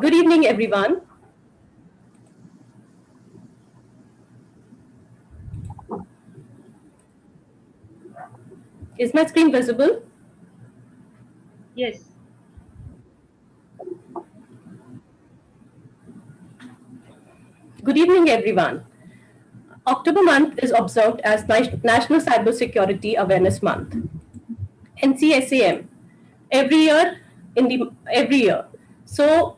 Good evening, everyone. Is my screen visible? Yes. Good evening, everyone. October month is observed as National Cybersecurity Awareness Month, NCSAM, every year every year. So,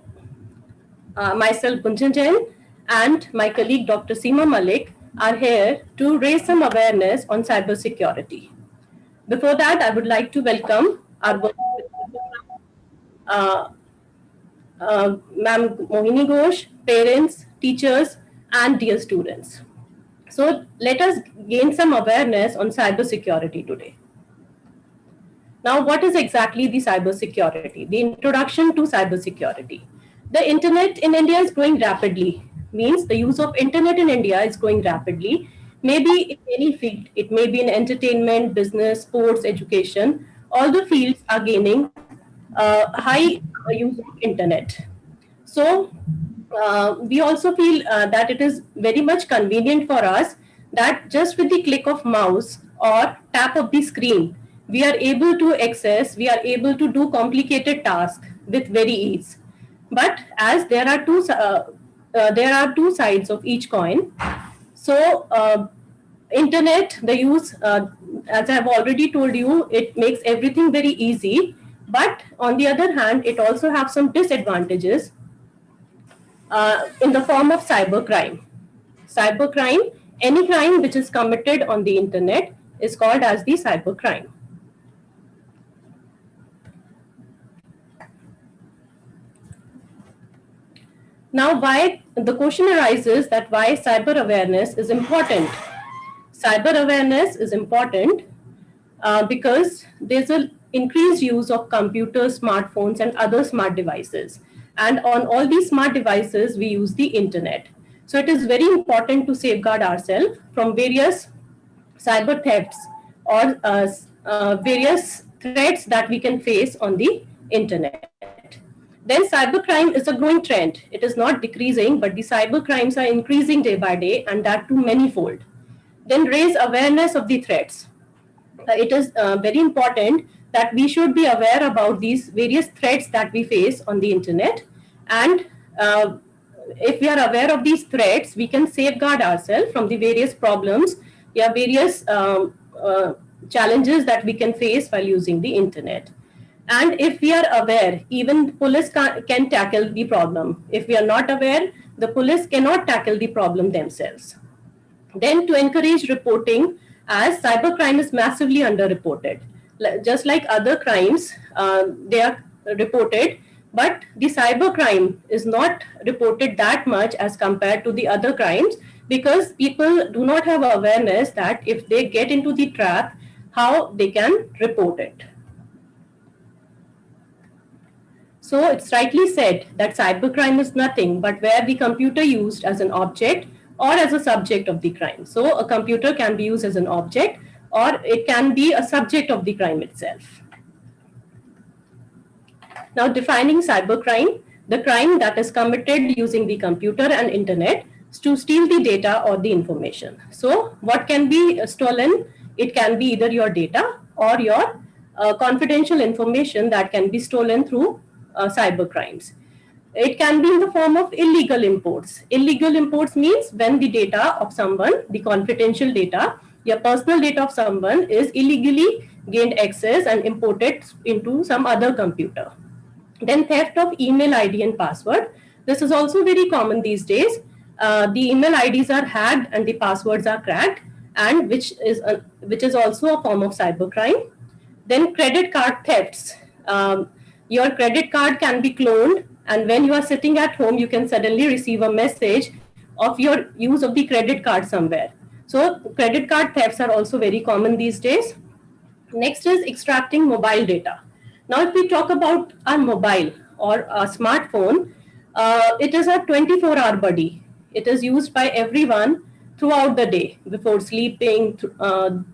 myself, Gunjan Jain, and my colleague, Dr. Seema Malik, are here to raise some awareness on cybersecurity. Before that, I would like to welcome our uh, Ma'am Mohini Ghosh, parents, teachers, and dear students. So let us gain some awareness on cybersecurity today. Now, what is exactly the cybersecurity? The introduction to cybersecurity. The internet in India is growing rapidly. Means the use of internet in India is growing rapidly. Maybe in any field, it may be in entertainment, business, sports, education. All the fields are gaining high use of internet. So we also feel that it is very much convenient for us that just with the click of mouse or tap of the screen, we are able to access, we are able to do complicated tasks with very ease. But as there are two sides of each coin. So internet, the use, as I have already told you, it makes everything very easy. But on the other hand, it also has some disadvantages in the form of cybercrime. Cybercrime, any crime which is committed on the internet is called as the cybercrime. Now, why the question arises that why cyber awareness is important. Cyber awareness is important because there's an increased use of computers, smartphones, and other smart devices. And on all these smart devices, we use the internet. So it is very important to safeguard ourselves from various cyber thefts or various threats that we can face on the internet. Then cybercrime is a growing trend. It is not decreasing, but the cyber crimes are increasing day by day, and that too manyfold. Then raise awareness of the threats. It is very important that we should be aware about these various threats that we face on the internet. And if we are aware of these threats, we can safeguard ourselves from the various problems, various challenges that we can face while using the internet. And if we are aware, even police can tackle the problem. If we are not aware, the police cannot tackle the problem themselves. Then to encourage reporting, as cybercrime is massively underreported. Just like other crimes, they are reported, but the cybercrime is not reported that much as compared to the other crimes, because people do not have awareness that if they get into the trap, how they can report it. So it's rightly said that cybercrime is nothing but where the computer used as an object or as a subject of the crime. So a computer can be used as an object or it can be a subject of the crime itself. Now, defining cybercrime, the crime that is committed using the computer and internet to steal the data or the information. So what can be stolen? It can be either your data or your confidential information that can be stolen through cyber crimes. It can be in the form of illegal imports. Illegal imports means when the data of someone, the confidential data, your personal data of someone is illegally gained access and imported into some other computer. Then theft of email ID and password. This is also very common these days. The email IDs are hacked and the passwords are cracked, and which is also a form of cybercrime. Then credit card thefts. Your credit card can be cloned, and when you are sitting at home, you can suddenly receive a message of your use of the credit card somewhere. So credit card thefts are also very common these days. Next is extracting mobile data. Now, if we talk about our mobile or a smartphone, it is a 24-hour buddy. It is used by everyone throughout the day, before sleeping,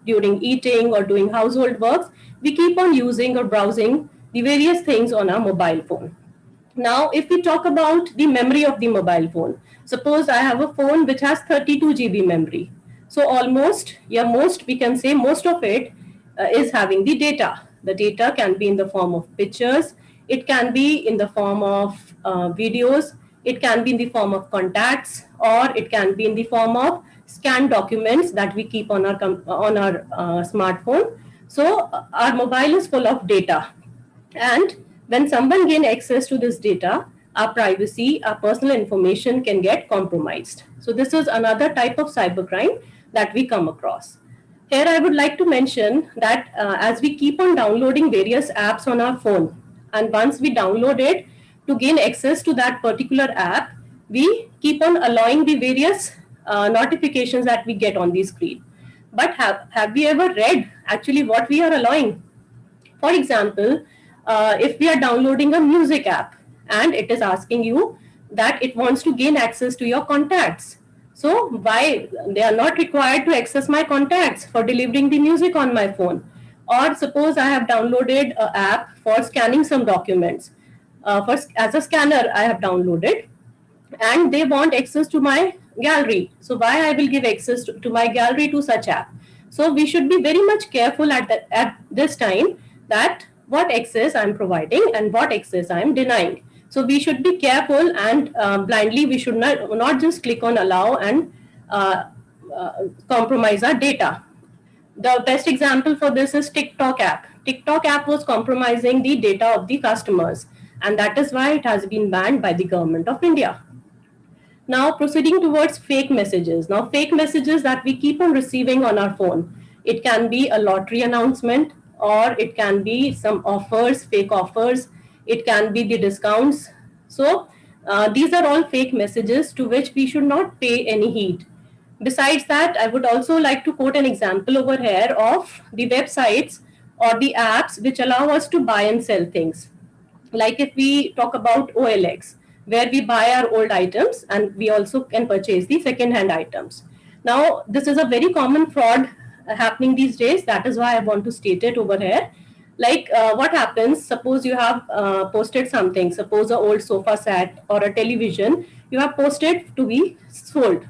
during eating or doing household works. We keep on using or browsing the various things on our mobile phone. Now, if we talk about the memory of the mobile phone, suppose I have a phone which has 32 GB memory. So almost, yeah, most, we can say most of it is having the data. The data can be in the form of pictures, it can be in the form of videos, it can be in the form of contacts, or it can be in the form of scanned documents that we keep on our smartphone. So our mobile is full of data, and when someone gain access to this data, our privacy, our personal information can get compromised. So this is another type of cybercrime that we come across. Here I would like to mention that as we keep on downloading various apps on our phone, and once we download it, to gain access to that particular app, we keep on allowing the various notifications that we get on the screen. But have we ever read actually what we are allowing? For example, if we are downloading a music app and it is asking you that it wants to gain access to your contacts. So why they are not required to access my contacts for delivering the music on my phone? Or suppose I have downloaded an app for scanning some documents. As a scanner, I have downloaded, and they want access to my gallery. So why I will give access to my gallery to such app? So we should be very much careful at this time that what access I'm providing and what access I'm denying. So we should be careful, and blindly we should not just click on allow and uh, compromise our data. The best example for this is TikTok app. TikTok app was compromising the data of the customers, and that is why it has been banned by the government of India. Now, proceeding towards fake messages. Now, fake messages that we keep on receiving on our phone. It can be a lottery announcement, or it can be some offers, fake offers. It can be the discounts. So, these are all fake messages to which we should not pay any heed. Besides that, I would also like to quote an example over here of the websites or the apps which allow us to buy and sell things. Like if we talk about OLX, where we buy our old items and we also can purchase the second hand items. Now, this is a very common fraud happening these days. That is why I want to state it over here. Like what happens, suppose you have posted something, suppose an old sofa set or a television, you have posted to be sold.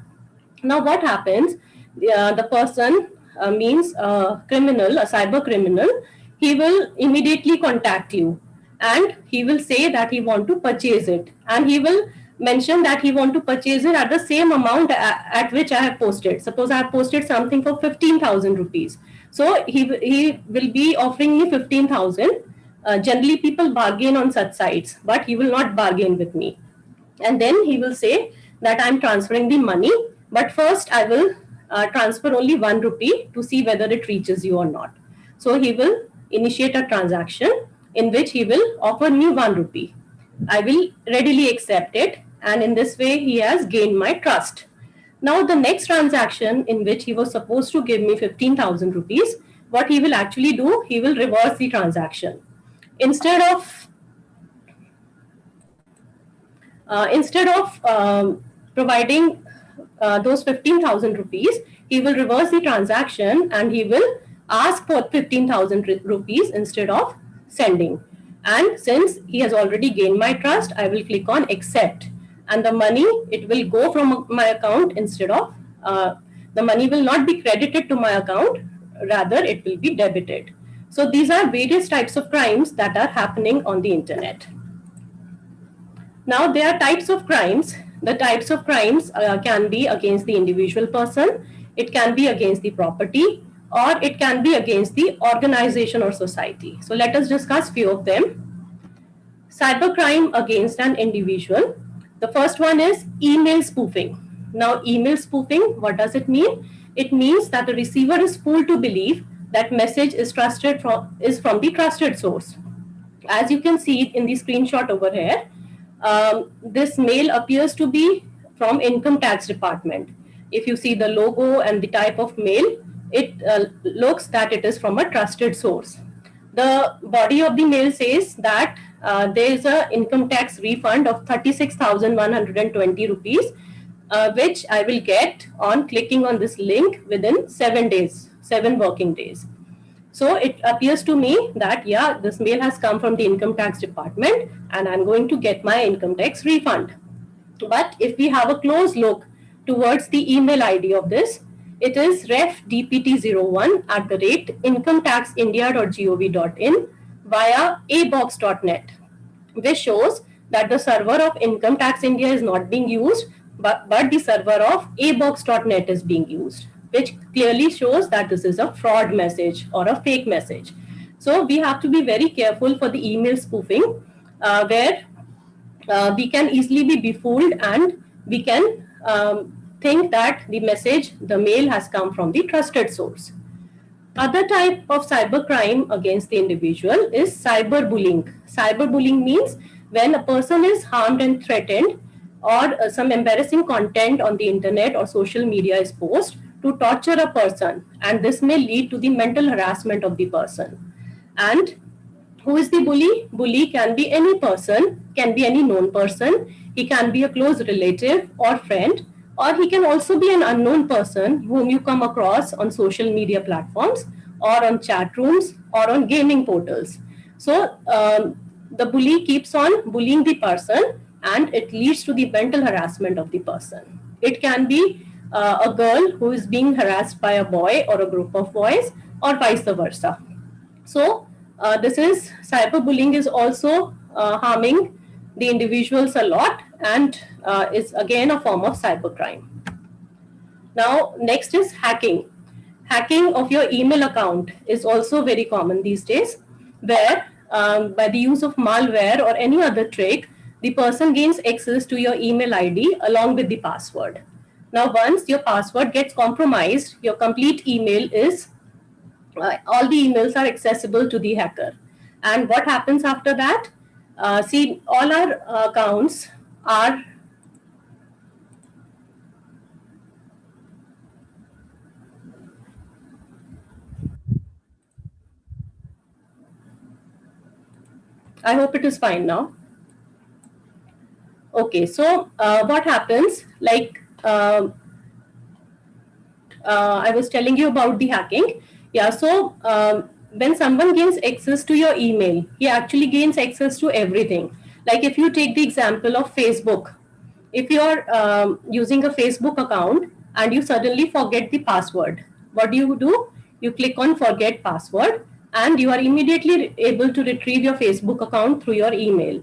Now, what happens? The person means a criminal, a cyber criminal. He will immediately contact you, and he will say that he want to purchase it, and he will mention that he want to purchase it at the same amount at which I have posted. Suppose I have posted something for 15,000 rupees. So he will be offering me 15,000. Generally, people bargain on such sites, but he will not bargain with me. And then he will say that I'm transferring the money, but first I will transfer only 1 rupee to see whether it reaches you or not. So he will initiate a transaction in which he will offer me 1 rupee. I will readily accept it, and in this way he has gained my trust. Now, the next transaction in which he was supposed to give me 15,000 rupees, what he will actually do, he will reverse the transaction. Instead of providing those 15,000 rupees, he will reverse the transaction and he will ask for 15,000 rupees instead of sending. And since he has already gained my trust, I will click on accept, and the money, it will go from my account instead of the money will not be credited to my account, rather it will be debited. So these are various types of crimes that are happening on the internet. Now, there are types of crimes. The types of crimes can be against the individual person, it can be against the property, or it can be against the organization or society. So let us discuss few of them. Cybercrime against an individual. The first one is email spoofing. Now, email spoofing, what does it mean? It means that the receiver is fooled to believe that message is from the trusted source. As you can see in the screenshot over here, this mail appears to be from income tax department. If you see the logo and the type of mail, it looks that it is from a trusted source. The body of the mail says that there is an income tax refund of 36,120 rupees, which I will get on clicking on this link within 7 days, 7 working days. So it appears to me that, yeah, this mail has come from the income tax department and I'm going to get my income tax refund. But if we have a close look towards the email ID of this, it is refdpt01 at the rate incometaxindia.gov.in via abox.net, which shows that the server of Income Tax India is not being used, but the server of abox.net is being used, which clearly shows that this is a fraud message or a fake message. So we have to be very careful for the email spoofing, where we can easily be befooled and we can think that the message, the mail has come from the trusted source. Other type of cybercrime against the individual is cyberbullying. Cyberbullying means when a person is harmed and threatened, or some embarrassing content on the internet or social media is posted to torture a person, and this may lead to the mental harassment of the person. And who is the bully? Bully can be any person, can be any known person. He can be a close relative or friend, or he can also be an unknown person whom you come across on social media platforms or on chat rooms or on gaming portals. So the bully keeps on bullying the person and it leads to the mental harassment of the person. It can be a girl who is being harassed by a boy or a group of boys, or vice versa. So this is cyberbullying is also harming the individuals a lot, and is again a form of cybercrime. Now, next is hacking. Hacking of your email account is also very common these days, where by the use of malware or any other trick, the person gains access to your email ID along with the password. Now, once your password gets compromised, your complete email is all the emails are accessible to the hacker. And what happens after that? See, all our accounts are I hope it is fine now. Okay, so what happens, like I was telling you about the hacking. Yeah, so when someone gains access to your email, he actually gains access to everything. Like if you take the example of Facebook, if you're using a Facebook account and you suddenly forget the password, what do? You click on forget password and you are immediately able to retrieve your Facebook account through your email.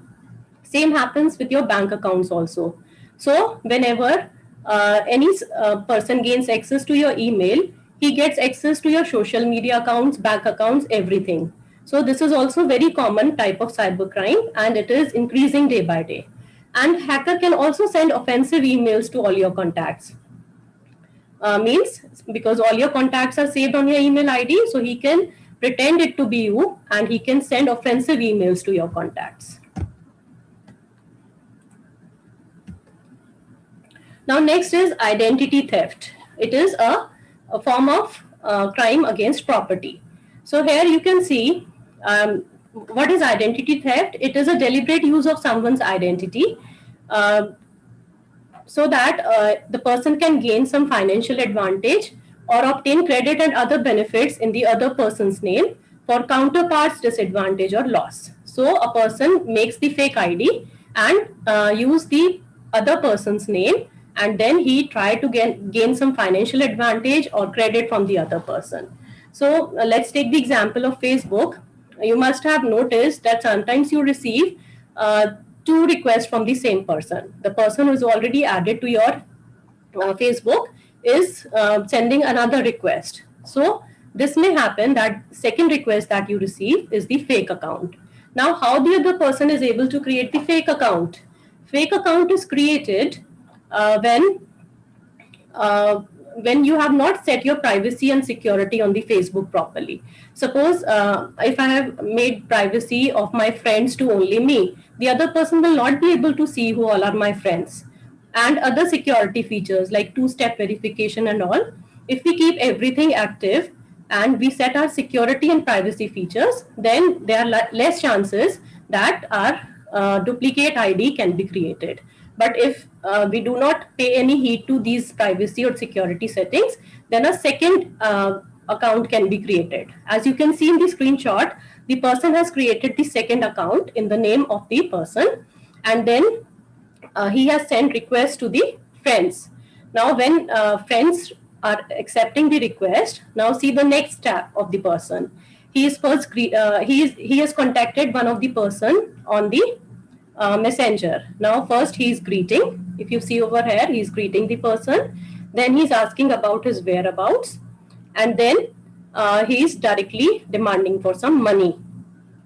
Same happens with your bank accounts also. So whenever any person gains access to your email, he gets access to your social media accounts, bank accounts, everything. So this is also very common type of cybercrime, and it is increasing day by day. And hacker can also send offensive emails to all your contacts. Means because all your contacts are saved on your email ID, so he can pretend it to be you and he can send offensive emails to your contacts. Now, next is identity theft. It is a form of crime against property. So here you can see what is identity theft. It is a deliberate use of someone's identity so that the person can gain some financial advantage or obtain credit and other benefits in the other person's name for counterpart's disadvantage or loss. So a person makes the fake ID and use the other person's name, and then he try to gain some financial advantage or credit from the other person. So let's take the example of Facebook. You must have noticed that sometimes you receive two requests from the same person. The person who is already added to your Facebook is sending another request. So this may happen that second request that you receive is the fake account. Now, how the other person is able to create the fake account? Fake account is created when you have not set your privacy and security on the Facebook properly. Suppose if I have made privacy of my friends to only me, the other person will not be able to see who all are my friends. And other security features like two-step verification and all, if we keep everything active and we set our security and privacy features, then there are less chances that our duplicate ID can be created. But if we do not pay any heed to these privacy or security settings, then a second account can be created. As you can see in the screenshot, the person has created the second account in the name of the person, and then he has sent requests to the friends. Now when friends are accepting the request, now see the next step of the person. He is first he has contacted one of the person on the messenger. Now first he is greeting. If you see over here, he is greeting the person. Then he is asking about his whereabouts, and then he is directly demanding for some money.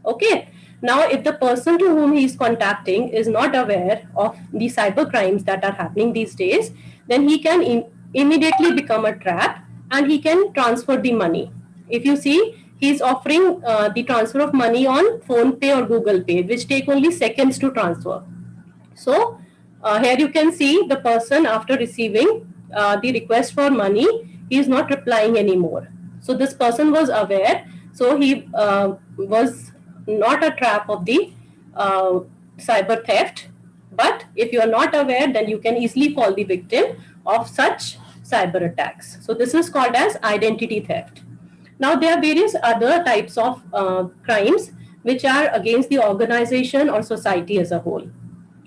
Okay. Now, if the person to whom he is contacting is not aware of the cyber crimes that are happening these days, then he can immediately become a trap and he can transfer the money. If you see, he is offering the transfer of money on Phone Pay or Google Pay, which take only seconds to transfer. So, here you can see the person, after receiving the request for money, he is not replying anymore. So, this person was aware. So, he was not a trap of the cyber theft. But if you are not aware, then you can easily fall the victim of such cyber attacks. So this is called as identity theft. Now there are various other types of crimes which are against the organization or society as a whole,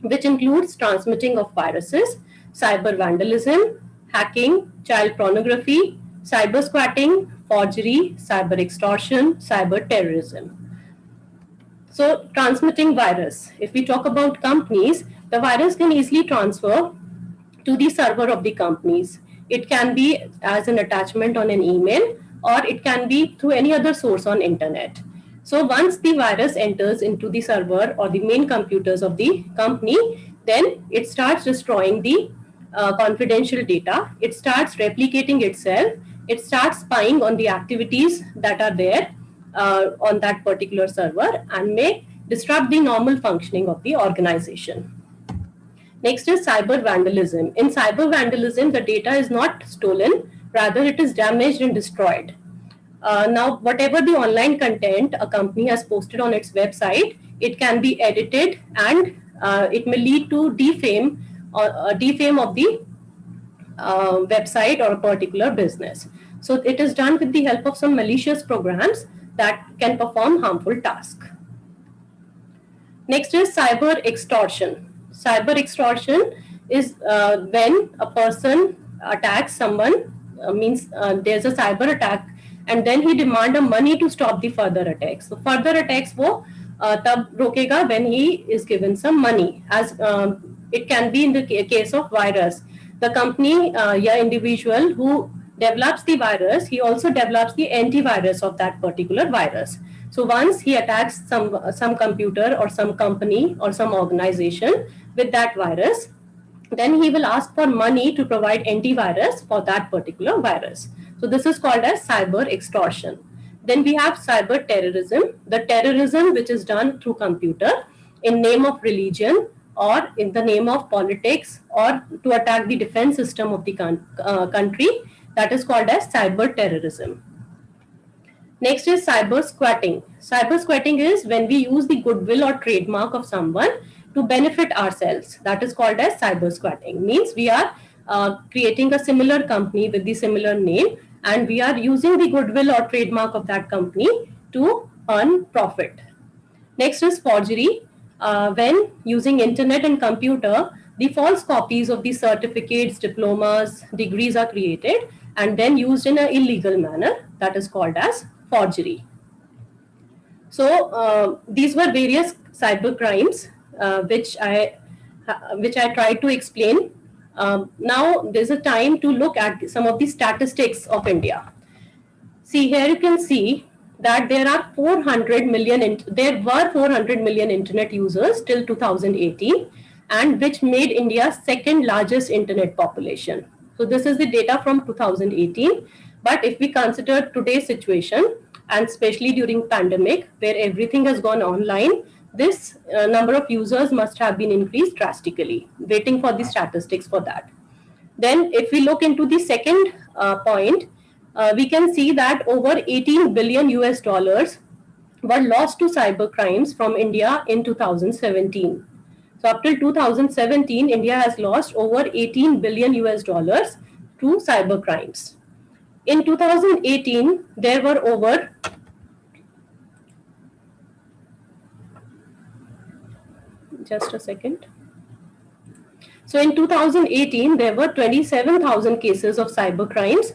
which includes transmitting of viruses, cyber vandalism, hacking, child pornography, cyber squatting, forgery, cyber extortion, cyber terrorism. So transmitting virus. If we talk about companies, the virus can easily transfer to the server of the companies. It can be as an attachment on an email, or it can be through any other source on internet. So once the virus enters into the server or the main computers of the company, then it starts destroying the confidential data. It starts replicating itself. It starts spying on the activities that are there on that particular server and may disrupt the normal functioning of the organization. Next is cyber vandalism. In cyber vandalism, the data is not stolen, rather it is damaged and destroyed. Now, whatever the online content a company has posted on its website, it can be edited and it may lead to defame of the website or a particular business. So it is done with the help of some malicious programs that can perform harmful tasks. Next is cyber extortion. Cyber extortion is when a person attacks someone, there's a cyber attack, and then he demands money to stop the further attacks. So further attacks wo tab rokega when he is given some money, as it can be in the case of virus. The company individual who develops the virus, he also develops the antivirus of that particular virus. So once he attacks some computer or some company or some organization with that virus, then he will ask for money to provide antivirus for that particular virus. So this is called as cyber extortion. Then we have cyber terrorism, the terrorism which is done through computer in name of religion or in the name of politics or to attack the defense system of the country. That is called as cyber terrorism. Next is cyber squatting. Cyber squatting is when we use the goodwill or trademark of someone to benefit ourselves. That is called as cyber squatting. Means we are creating a similar company with the similar name and we are using the goodwill or trademark of that company to earn profit. Next is forgery. When using internet and computer, the false copies of the certificates, diplomas, degrees are created and then used in an illegal manner. That is called as forgery. So these were various cyber crimes which I tried to explain. Now there's a time to look at some of the statistics of India. See, here you can see that there were 400 million internet users till 2018, and which made India's second largest internet population. So this is the data from 2018. But if we consider today's situation, and especially during pandemic, where everything has gone online, this number of users must have been increased drastically. Waiting for the statistics for that. Then if we look into the second point, we can see that over 18 billion US dollars were lost to cyber crimes from India in 2017. So up till 2017, India has lost over 18 billion US dollars to cyber crimes. In 2018, there were over just a second. So in 2018, there were 27,000 cases of cyber crimes,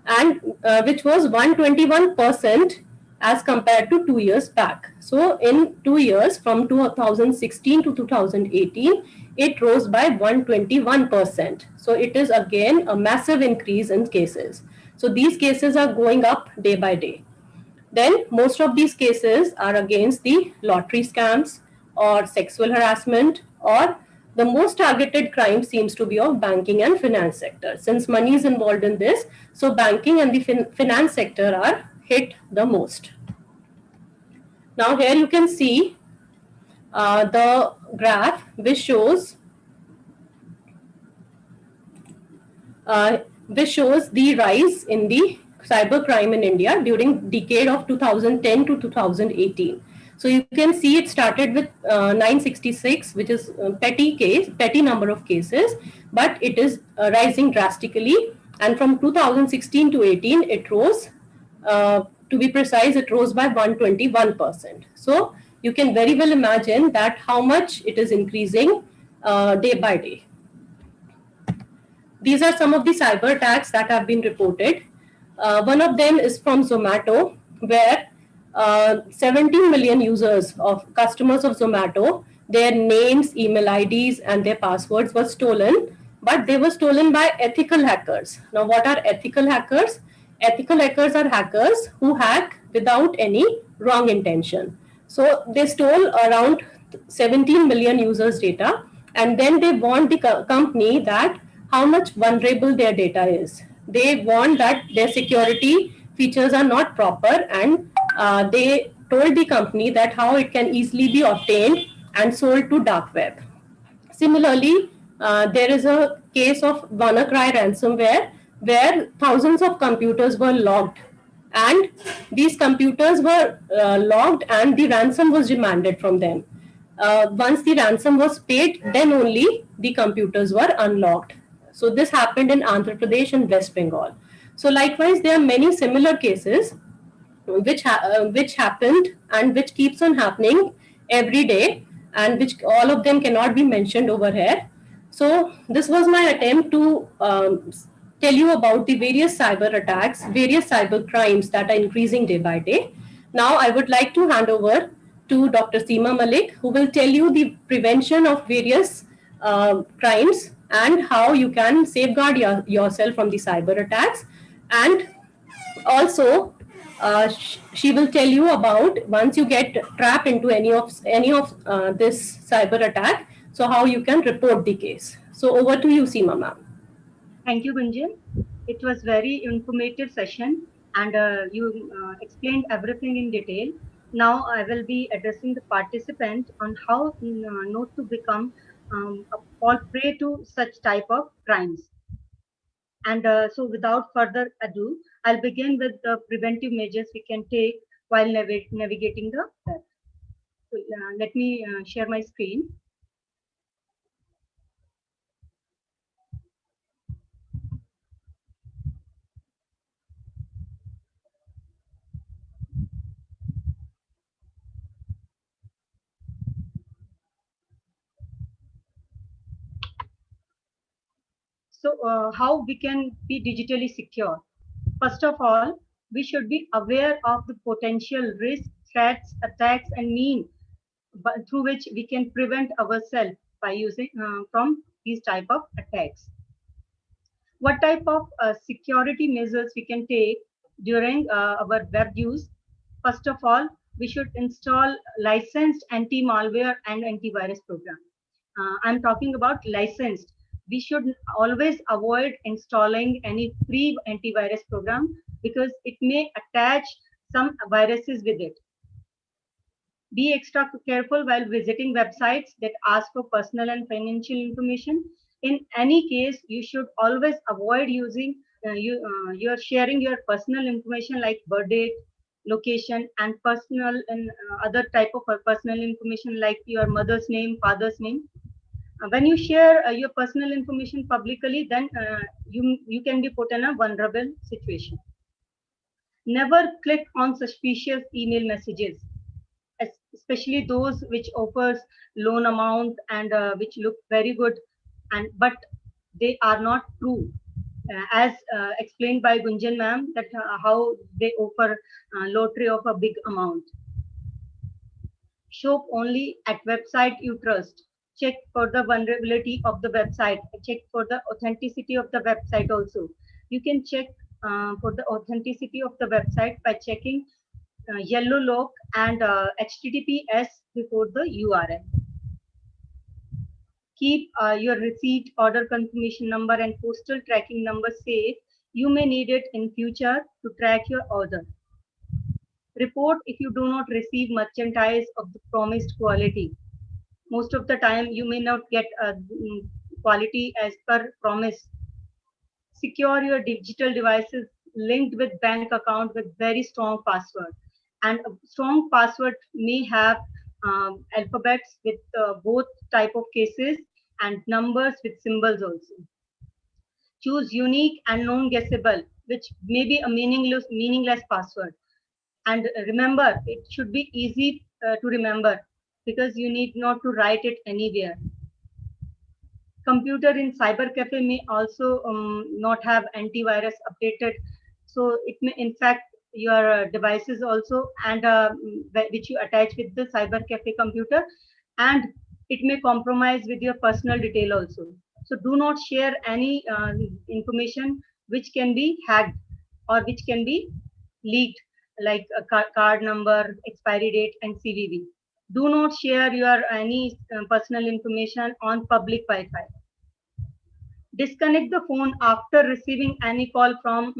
and which was 121% as compared to 2 years back. So in 2 years, from 2016 to 2018, it rose by 121%. So it is again a massive increase in cases. So these cases are going up day by day. Then most of these cases are against the lottery scams or sexual harassment, or the most targeted crime seems to be of banking and finance sector. Since money is involved in this, so banking and the finance sector are hit the most. Now here you can see the graph which shows the rise in the cybercrime in India during decade of 2010 to 2018. So you can see it started with 966, which is petty number of cases, but it is rising drastically. And from 2016 to 18, it rose. To be precise, it rose by 121%. So you can very well imagine that how much it is increasing day by day. These are some of the cyber attacks that have been reported. One of them is from Zomato, where 17 million users of customers of Zomato, their names, email IDs, and their passwords were stolen, but they were stolen by ethical hackers. Now, what are ethical hackers? Ethical hackers are hackers who hack without any wrong intention. So they stole around 17 million users' data, and then they warned the company that how much vulnerable their data is. They warned that their security features are not proper, and they told the company that how it can easily be obtained and sold to dark web. Similarly, there is a case of WannaCry ransomware where thousands of computers were logged, and these computers were logged and the ransom was demanded from them. Once the ransom was paid, then only the computers were unlocked. So this happened in Andhra Pradesh and West Bengal. So likewise, there are many similar cases which happened and which keeps on happening every day, and which all of them cannot be mentioned over here. So this was my attempt to tell you about the various cyber attacks, various cyber crimes that are increasing day by day. Now I would like to hand over to Dr. Seema Malik, who will tell you the prevention of various crimes and how you can safeguard yourself from the cyber attacks. And also, she will tell you about once you get trapped into any of this cyber attack, so how you can report the case. So over to you, Seema ma'am. Thank you, Gunjan. It was very informative session, and you explained everything in detail. Now I will be addressing the participant on how not to become fall prey to such type of crimes. And so without further ado, I'll begin with the preventive measures we can take while navigating the web. So let me share my screen. So how we can be digitally secure? First of all, we should be aware of the potential risks, threats, attacks, and means through which we can prevent ourselves by using from these type of attacks. What type of security measures we can take during our web use? First of all, we should install licensed anti-malware and antivirus program. I'm talking about licensed. We should always avoid installing any free antivirus program because it may attach some viruses with it. Be extra careful while visiting websites that ask for personal and financial information. In any case, you should always avoid using you're sharing your personal information like birth date, location, and personal and other type of personal information like your mother's name, father's name. When you share your personal information publicly, then you can be put in a vulnerable situation. Never click on suspicious email messages, especially those which offers loan amount and which look very good, and but they are not true. As explained by Gunjan ma'am, that how they offer lottery of a big amount. Shop only at website you trust. Check for the vulnerability of the website. Check for the authenticity of the website also. You can check for the authenticity of the website by checking yellow lock and HTTPS before the URL. Keep your receipt, order confirmation number, and postal tracking number safe. You may need it in future to track your order. Report if you do not receive merchandise of the promised quality. Most of the time, you may not get quality as per promise. Secure your digital devices linked with bank account with very strong password. And a strong password may have alphabets with both type of cases and numbers with symbols also. Choose unique and non-guessable, which may be a meaningless password. And remember, it should be easy to remember because you need not to write it anywhere. Computer in cyber cafe may also not have antivirus updated, so it may infect your devices also, and which you attach with the cyber cafe computer, and it may compromise with your personal detail also. So do not share any information which can be hacked or which can be leaked, like a card number, expiry date, and CVV. Do not share your any personal information on public Wi-Fi. Disconnect the phone after receiving any call from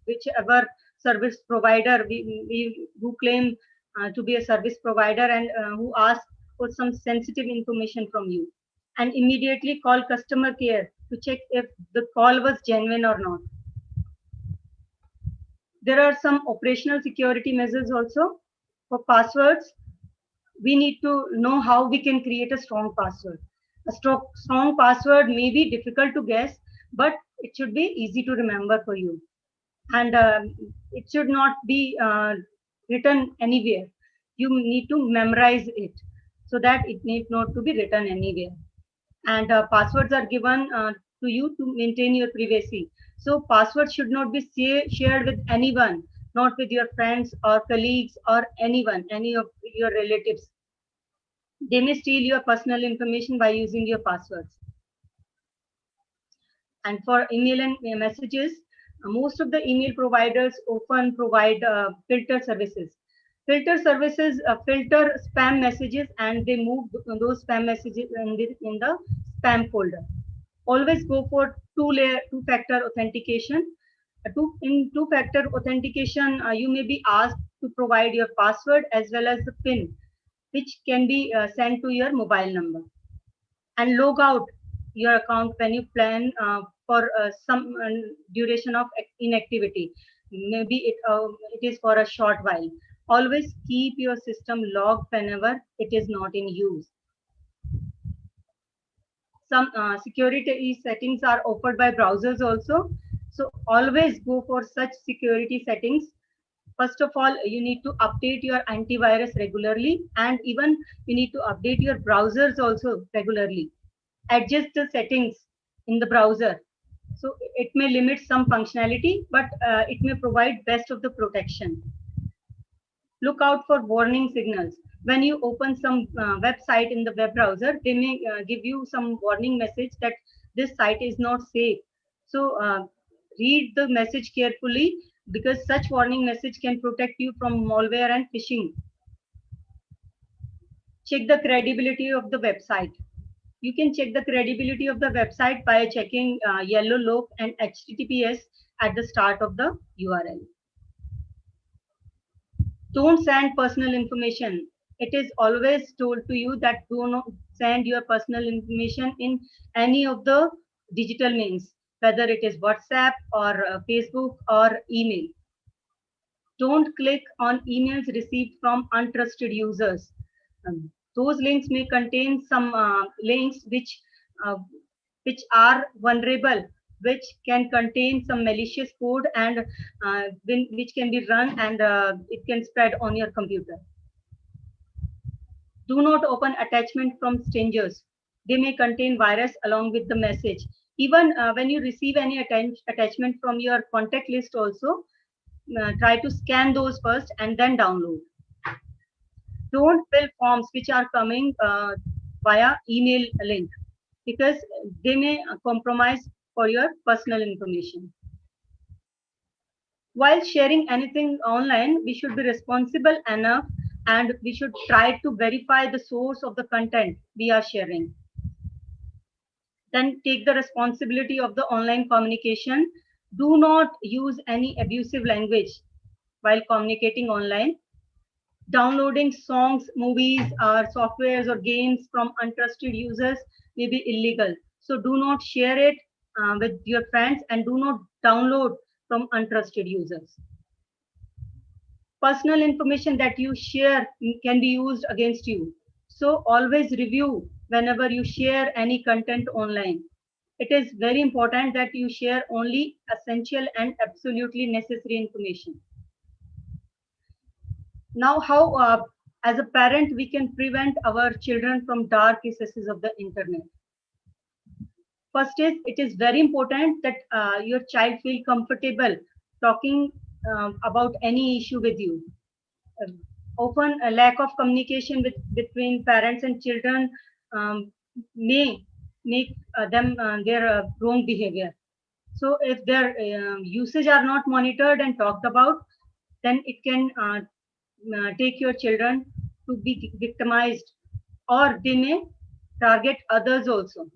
whichever service provider who claim to be a service provider, and who ask for some sensitive information from you. And immediately call customer care to check if the call was genuine or not. There are some operational security measures also. For passwords, we need to know how we can create a strong password. A strong password may be difficult to guess, but it should be easy to remember for you. And it should not be written anywhere. You need to memorize it so that it need not to be written anywhere. And passwords are given to you to maintain your privacy. So passwords should not be shared with anyone, not with your friends or colleagues or anyone, any of your relatives. They may steal your personal information by using your passwords. And for email and messages, most of the email providers often provide filter services. Filter services filter spam messages, and they move those spam messages in the spam folder. Always go for two-factor authentication. In two-factor authentication, you may be asked to provide your password as well as the PIN, which can be sent to your mobile number. And log out your account when you plan for some duration of inactivity. Maybe it is for a short while. Always keep your system logged whenever it is not in use. Some security settings are offered by browsers also. So always go for such security settings. First of all, you need to update your antivirus regularly, and even you need to update your browsers also regularly. Adjust the settings in the browser. So it may limit some functionality, but it may provide best of the protection. Look out for warning signals. When you open some website in the web browser, they may give you some warning message that this site is not safe. So read the message carefully, because such warning message can protect you from malware and phishing. Check the credibility of the website. You can check the credibility of the website by checking yellow lock and HTTPS at the start of the URL. Don't send personal information. It is always told to you that do not send your personal information in any of the digital means, whether it is WhatsApp or Facebook or email. Don't click on emails received from untrusted users. Those links may contain some links uh, which are vulnerable which can contain some malicious code and which can be run and it can spread on your computer. Do not open attachment from strangers. They may contain virus along with the message. Even when you receive any attachment from your contact list also, try to scan those first and then download. Don't fill forms which are coming via email link because they may compromise for your personal information. While sharing anything online, we should be responsible enough and we should try to verify the source of the content we are sharing. Then take the responsibility of the online communication. Do not use any abusive language while communicating online. Downloading songs, movies, or softwares or games from untrusted users may be illegal. So do not share it with your friends and do not download from untrusted users. Personal information that you share can be used against you. So always review whenever you share any content online. It is very important that you share only essential and absolutely necessary information. Now, how as a parent we can prevent our children from dark recesses of the internet? First is it is very important that your child feel comfortable talking about any issue with you. Uh, Often a lack of communication between parents and children may make them their wrong behavior. So if their usage are not monitored and talked about, then it can take your children to be victimized, or they may target others also.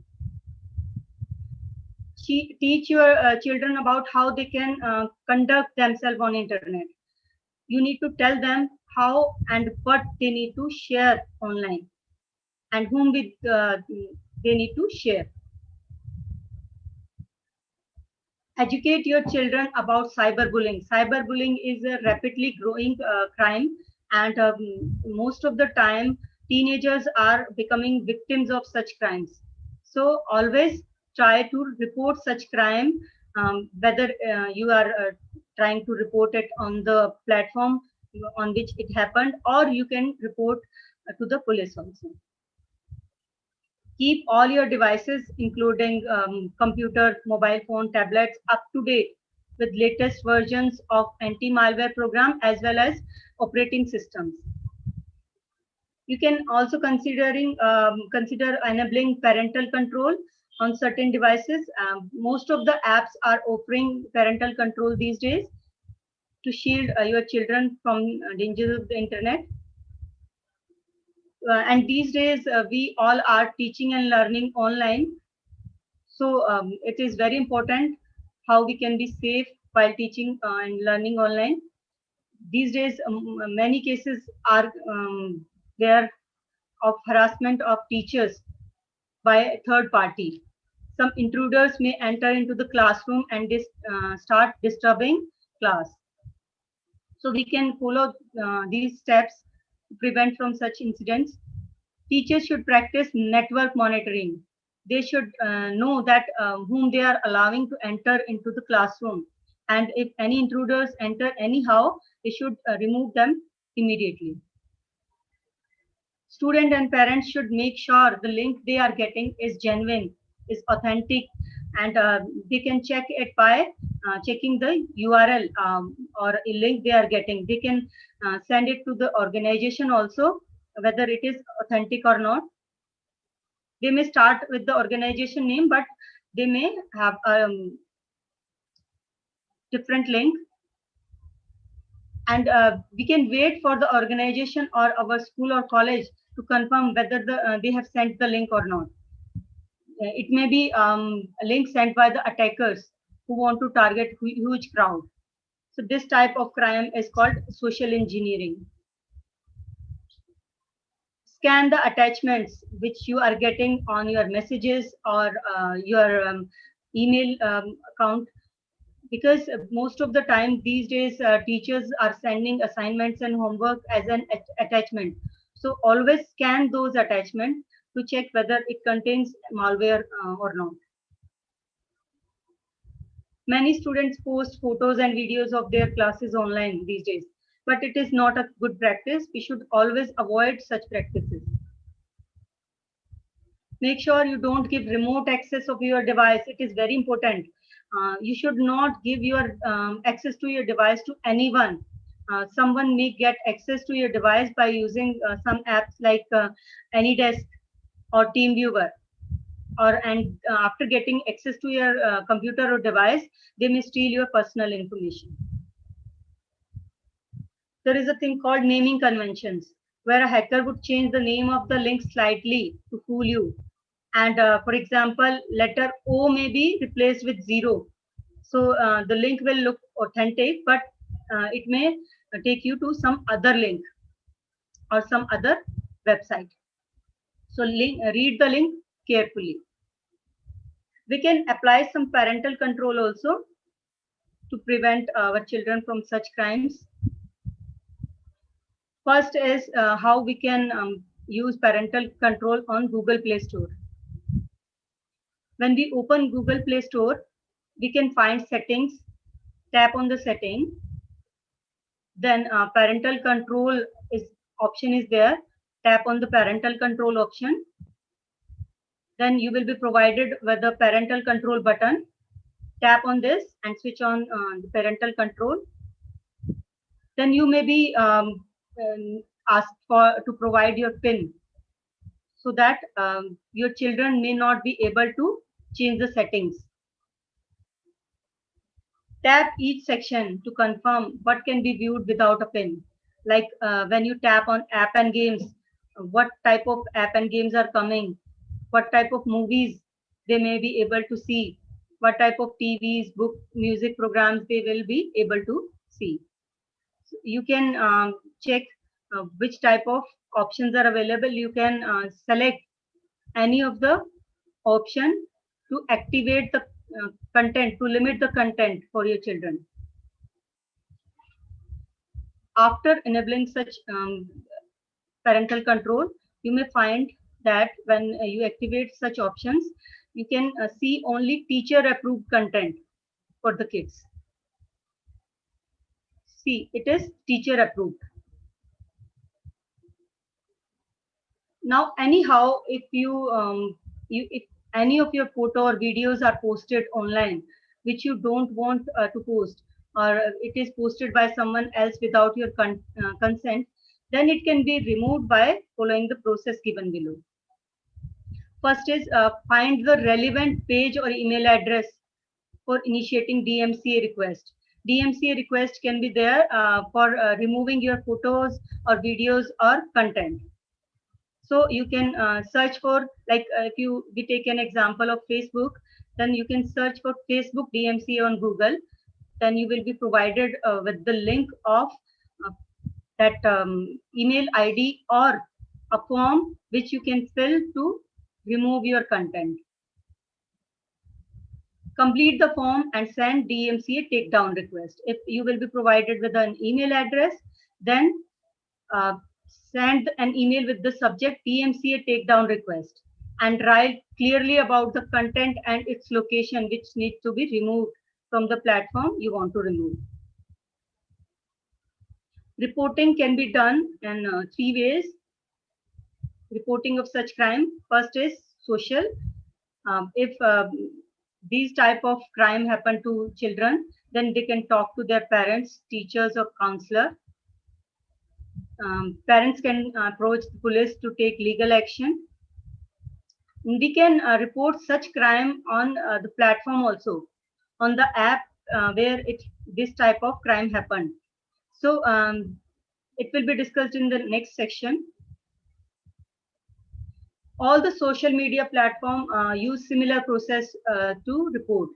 Teach your children about how they can conduct themselves on internet. You need to tell them how and what they need to share online and whom with they need to share. Educate your children about cyberbullying. Cyberbullying is a rapidly growing crime, and most of the time, teenagers are becoming victims of such crimes. So always try to report such crime, whether you are trying to report it on the platform on which it happened, or you can report to the police also. Keep all your devices, including computer, mobile phone, tablets, up to date with latest versions of anti-malware program as well as operating systems. You can also consider enabling parental control on certain devices. Most of the apps are offering parental control these days to shield your children from dangers of the internet. And these days, we all are teaching and learning online. So it is very important how we can be safe while teaching and learning online. These days, many cases are there of harassment of teachers by a third party. Some intruders may enter into the classroom and start disturbing class. So we can follow these steps to prevent from such incidents. Teachers should practice network monitoring. They should know that whom they are allowing to enter into the classroom. And if any intruders enter anyhow, they should remove them immediately. Student and parents should make sure the link they are getting is genuine, is authentic, and they can check it by checking the URL or a link they are getting. They can send it to the organization also, whether it is authentic or not. They may start with the organization name, but they may have a different link. And we can wait for the organization or our school or college to confirm whether they have sent the link or not. It may be a link sent by the attackers who want to target huge crowd. So this type of crime is called social engineering. Scan the attachments which you are getting on your messages or your email account, because most of the time these days teachers are sending assignments and homework as an attachment. So always scan those attachments to check whether it contains malware or not. Many students post photos and videos of their classes online these days, but it is not a good practice. We should always avoid such practices. Make sure you don't give remote access of your device. It is very important. You should not give your access to your device to anyone. Someone may get access to your device by using some apps like AnyDesk or TeamViewer, or after getting access to your computer or device, they may steal your personal information. There is a thing called naming conventions, where a hacker would change the name of the link slightly to fool you. And for example, letter O may be replaced with 0. So the link will look authentic, but it may take you to some other link or some other website. So read the link carefully. We can apply some parental control also to prevent our children from such crimes. First is how we can use parental control on Google Play Store. When we open Google Play Store, we can find settings, tap on the setting, then parental control option is there, tap on the parental control option. Then you will be provided with the parental control button. Tap on this and switch on the parental control. Then you may be asked to provide your PIN, so that your children may not be able to change the settings. Tap each section to confirm what can be viewed without a PIN. Like when you tap on app and games, what type of app and games are coming, what type of movies they may be able to see, what type of TVs, book, music programs they will be able to see. So you can check which type of options are available. You can select any of the option to activate the content, to limit the content for your children. After enabling such parental control, you may find that when you activate such options, you can see only teacher approved content for the kids. See, it is teacher approved. Now, anyhow, if if any of your photo or videos are posted online, which you don't want to post, or it is posted by someone else without your consent, then it can be removed by following the process given below. First is find the relevant page or email address for initiating DMCA request. DMCA request can be there for removing your photos or videos or content. So you can search for, like if we take an example of Facebook, then you can search for Facebook DMCA on Google. Then you will be provided with the link of that email ID or a form which you can fill to remove your content. Complete the form and send DMCA takedown request. If you will be provided with an email address, then send an email with the subject DMCA takedown request and write clearly about the content and its location which needs to be removed from the platform you want to remove. Reporting can be done in 3 ways. Reporting of such crime. First is social. If these type of crime happen to children, then they can talk to their parents, teachers, or counselor. Parents can approach the police to take legal action. We can report such crime on the platform also, on the app where this type of crime happened. So it will be discussed in the next section. All the social media platform use similar process to report.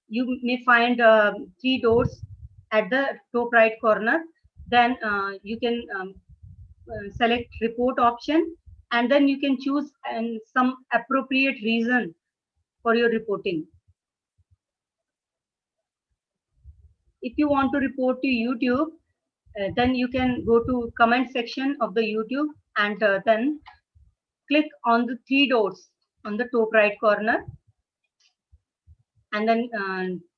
You may find 3 doors at the top right corner. Then you can select report option, and then you can choose some appropriate reason for your reporting. If you want to report to YouTube, then you can go to comment section of the YouTube and then click on the 3 doors on the top right corner, and then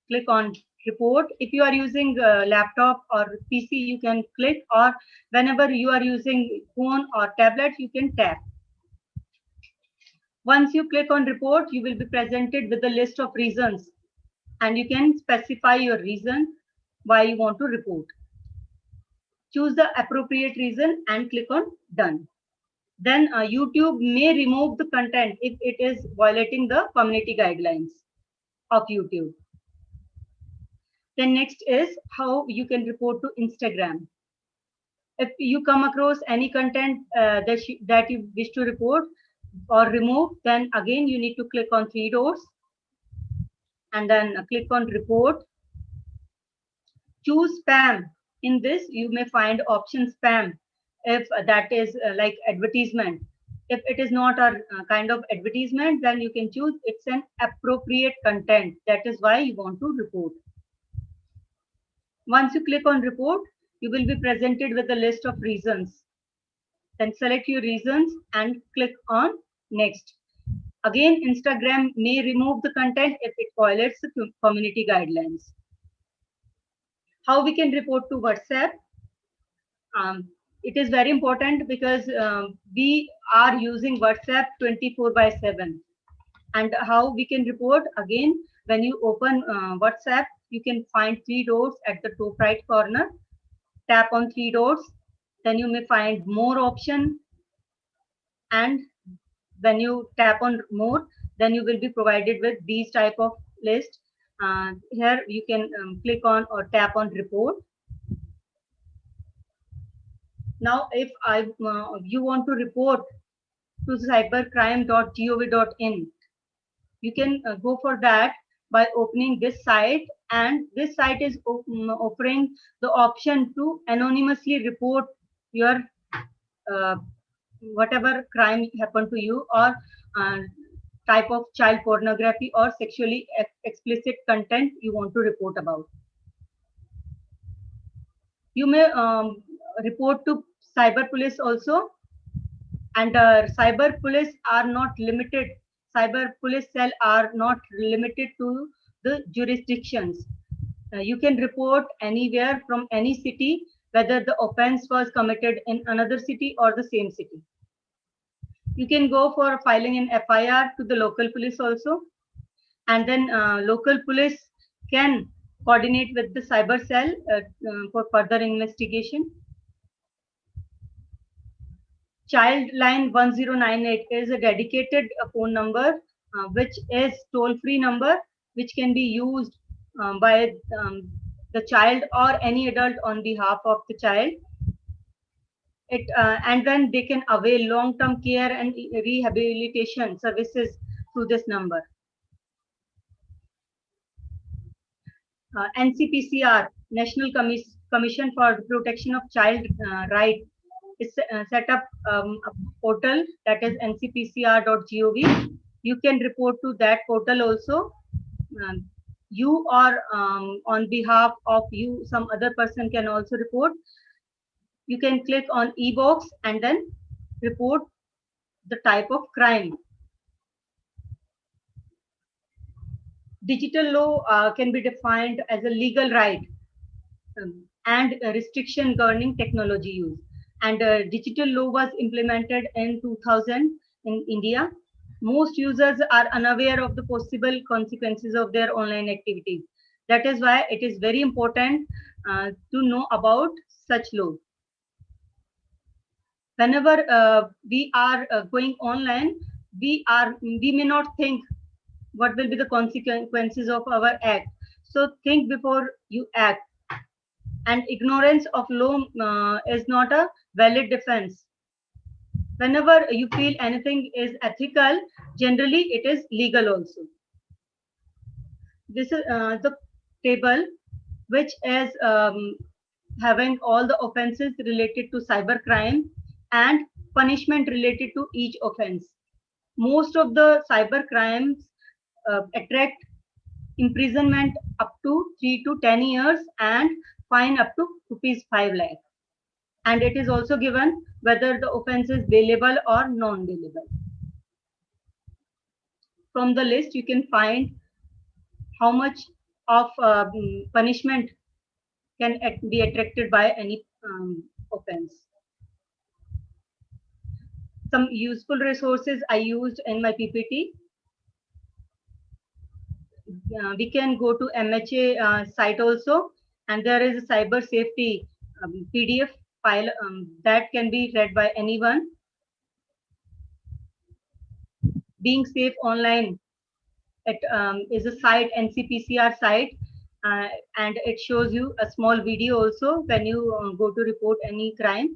click on report. If you are using laptop or PC, you can click, or whenever you are using phone or tablet, you can tap. Once you click on report, you will be presented with a list of reasons, and you can specify your reason why you want to report. Choose the appropriate reason and click on done. Then YouTube may remove the content if it is violating the community guidelines of YouTube. Then next is how you can report to Instagram. If you come across any content that you wish to report or remove, then again you need to click on three dots and then click on report. Choose spam. In this, you may find option spam if that is like advertisement. If it is not a kind of advertisement, then you can choose it's an appropriate content. That is why you want to report. Once you click on report, you will be presented with a list of reasons. Then select your reasons and click on next. Again, Instagram may remove the content if it violates the community guidelines. How we can report to WhatsApp? It is very important because we are using WhatsApp 24/7. And how we can report? Again, when you open WhatsApp, you can find three dots at the top right corner. Tap on three dots, then you may find more option, and when you tap on more, then you will be provided with these type of list. Here you can click on or tap on report. Now, if you want to report to cybercrime.gov.in, you can go for that by opening this site, and this site is offering the option to anonymously report your whatever crime happened to you, or type of child pornography or sexually explicit content you want to report about. You may report to cyber police also, and cyber police are not limited. Cyber police cell are not limited to the jurisdictions. You can report anywhere from any city, whether the offense was committed in another city or the same city. You can go for filing an FIR to the local police also, and then local police can coordinate with the cyber cell for further investigation. Childline 1098 is a dedicated phone number, which is toll-free number, which can be used by the child or any adult on behalf of the child. And then they can avail long-term care and rehabilitation services through this number. NCPCR, National Commission for the Protection of Child Right, is set up a portal, that is ncpcr.gov. You can report to that portal also. You or on behalf of you, some other person can also report. You can click on e-box and then report the type of crime. Digital law can be defined as a legal right and a restriction governing technology use. And digital law was implemented in 2000 in India. Most users are unaware of the possible consequences of their online activities. That is why it is very important to know about such law. Whenever we are going online, we may not think what will be the consequences of our act. So think before you act. And ignorance of law is not a valid defense. Whenever you feel anything is ethical, generally it is legal also. This is the table which is having all the offenses related to cybercrime and punishment related to each offense. Most of the cyber crimes attract imprisonment up to 3 to 10 years and fine up to ₹5 lakh. And it is also given whether the offense is bailable or non-bailable. From the list, you can find how much of punishment can be attracted by any offense. Some useful resources I used in my PPT. We can go to MHA site also, and there is a cyber safety PDF file that can be read by anyone. Being safe online, it is a site, NCPCR site, and it shows you a small video also when you go to report any crime.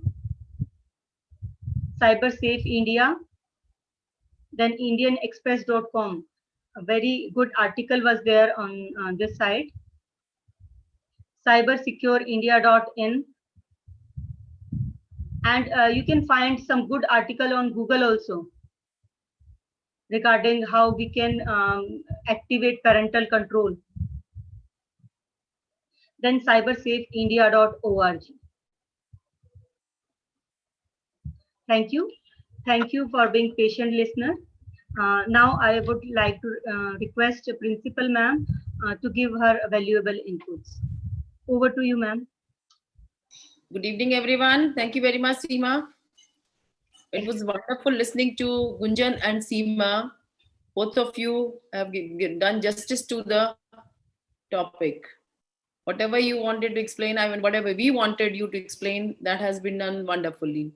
Cyber Safe India, then indianexpress.com. A very good article was there on this site. Cybersecureindia.in, and you can find some good article on Google also regarding how we can activate parental control. Then cybersafeindia.org. Thank you. Thank you for being patient listener. Now I would like to request Principal Ma'am to give her valuable inputs. Over to you, ma'am. Good evening, everyone. Thank you very much, Seema. It was wonderful listening to Gunjan and Seema. Both of you have done justice to the topic. Whatever you wanted to explain, I mean, whatever we wanted you to explain, that has been done wonderfully.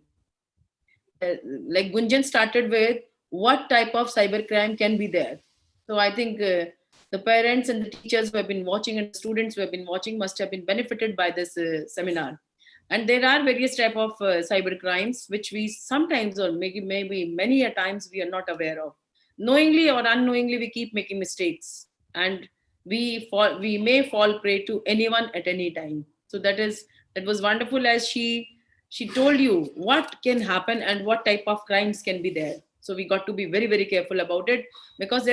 Like Gunjan started with, what type of cybercrime can be there? So I think the parents and the teachers who have been watching and the students who have been watching must have been benefited by this seminar. And there are various type of cyber crimes which we sometimes, or maybe many a times, we are not aware of. Knowingly or unknowingly, we keep making mistakes, and we may fall prey to anyone at any time. So that was wonderful, as she told you what can happen and what type of crimes can be there. So we got to be very, very careful about it, because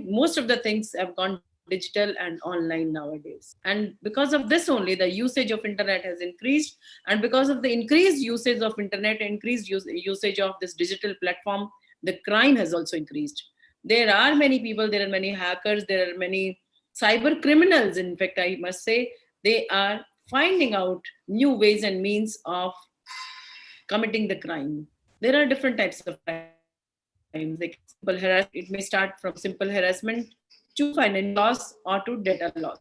most of the things have gone digital and online nowadays. And because of this only, the usage of internet has increased. And because of the increased usage of internet, increased usage of this digital platform, the crime has also increased. There are many people, there are many hackers, there are many cyber criminals. In fact, I must say, they are finding out new ways and means of committing the crime. There are different types of crimes, like simple harassment. It may start from simple harassment to financial loss or to data loss,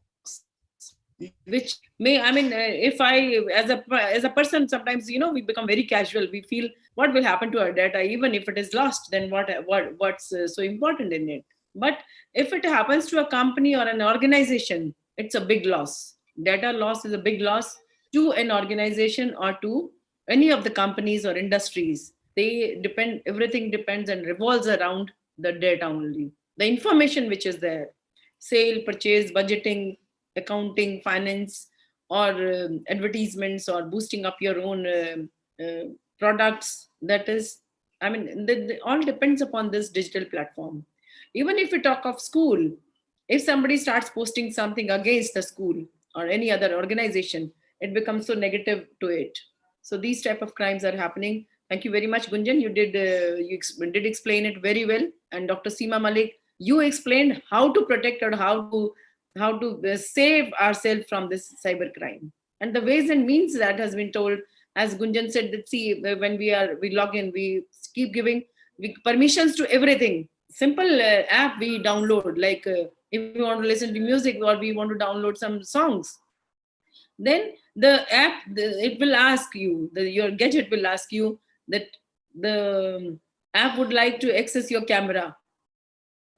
which may, I mean, if I, as a person, sometimes, we become very casual. We feel, what will happen to our data? Even if it is lost, then what's so important in it? But if it happens to a company or an organization, it's a big loss. Data loss is a big loss to an organization or to any of the companies or industries. Everything depends and revolves around the data only. The information which is there, sale, purchase, budgeting, accounting, finance, or advertisements, or boosting up your own products. That is, I mean, all depends upon this digital platform. Even if we talk of school, if somebody starts posting something against the school or any other organization, it becomes so negative to it. So these type of crimes are happening. Thank you very much, Gunjan. You did explain it very well. And Dr. Seema Malik, you explained how to protect or how to save ourselves from this cyber crime. And the ways and means that has been told, as Gunjan said, that see, when we log in, we keep giving permissions to everything. Simple app we download, like if we want to listen to music or we want to download some songs, then the app, it will ask you, your gadget will ask you that the app would like to access your camera.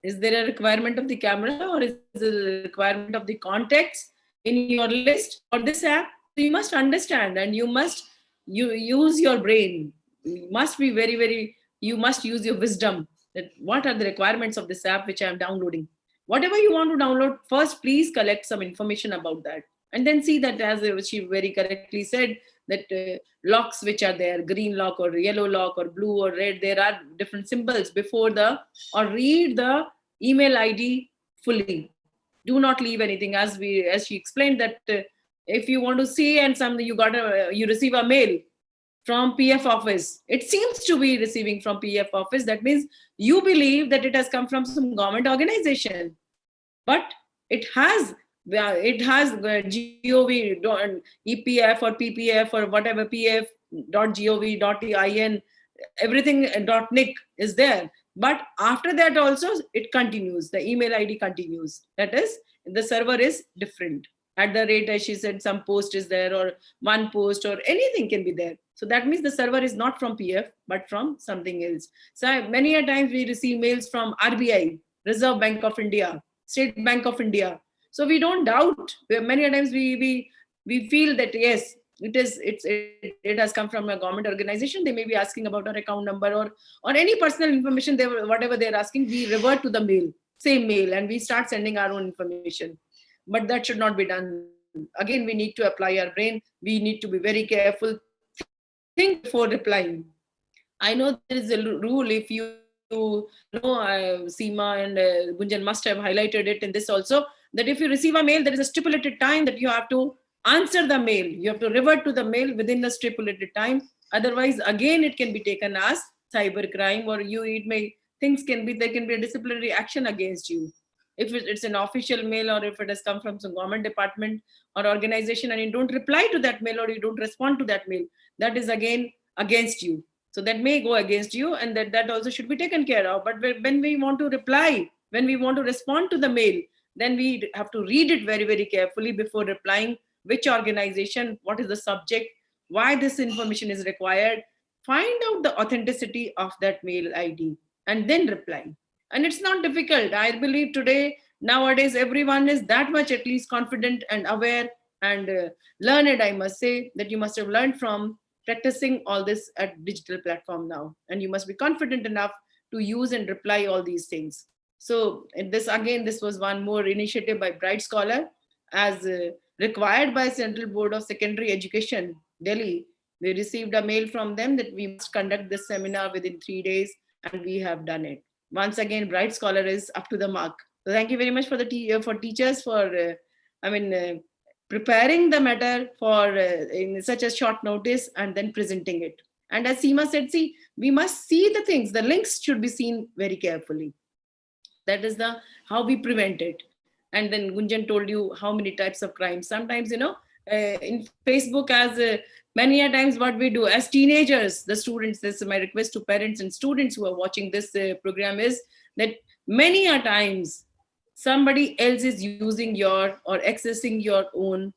Is there a requirement of the camera, or is there a requirement of the contacts in your list for this app? So you must understand, and you use your brain. You must be you must use your wisdom, that what are the requirements of this app which I am downloading. Whatever you want to download, first please collect some information about that. And then see that, as she very correctly said, that locks which are there, green lock or yellow lock or blue or red, there are different symbols before or read the email ID fully. Do not leave anything, as she explained, that if you want to see and something, you receive a mail from PF office. It seems to be receiving from PF office. That means you believe that it has come from some government organization, but it has It has gov EPF or PPF or whatever pf.gov.in, everything .nic is there. But after that also it continues, the email ID continues. That is, the server is different. At the rate, as she said, some post is there, or one post, or anything can be there. So that means the server is not from PF, but from something else. So many a times we receive mails from RBI, Reserve Bank of India, State Bank of India. So we don't doubt. Many a times we feel that yes, it has come from a government organization. They may be asking about our account number or any personal information. Whatever they're asking, we revert to the mail, same mail, and we start sending our own information. But that should not be done. Again, we need to apply our brain. We need to be very careful. Think before replying. I know there is a rule. If you know, Seema and Gunjan must have highlighted it in this also, that if you receive a mail, there is a stipulated time that you have to answer the mail. You have to revert to the mail within the stipulated time. Otherwise, again, it can be taken as cyber crime, or there can be a disciplinary action against you. If it's an official mail, or if it has come from some government department or organization, and you don't reply to that mail, or you don't respond to that mail, that is again against you. So that may go against you, and that also should be taken care of. But when we want to reply, when we want to respond to the mail, then we have to read it very, very carefully before replying. Which organization, what is the subject, why this information is required, find out the authenticity of that mail ID, and then reply. And it's not difficult. I believe today, nowadays, everyone is that much at least confident and aware and learned, I must say, that you must have learned from practicing all this at digital platform now. And you must be confident enough to use and reply all these things. So this was one more initiative by Bright Scholar, as required by Central Board of Secondary Education, Delhi. We received a mail from them that we must conduct this seminar within 3 days, and we have done it. Once again, Bright Scholar is up to the mark. So thank you very much for for teachers for preparing the matter for in such a short notice and then presenting it. And as Seema said, see, we must see the things. The links should be seen very carefully. That is how we prevent it. And then Gunjan told you how many types of crimes. Sometimes, in Facebook, as many a times what we do as teenagers, the students, this is my request to parents and students who are watching this program, is that many a times somebody else is using your or accessing your own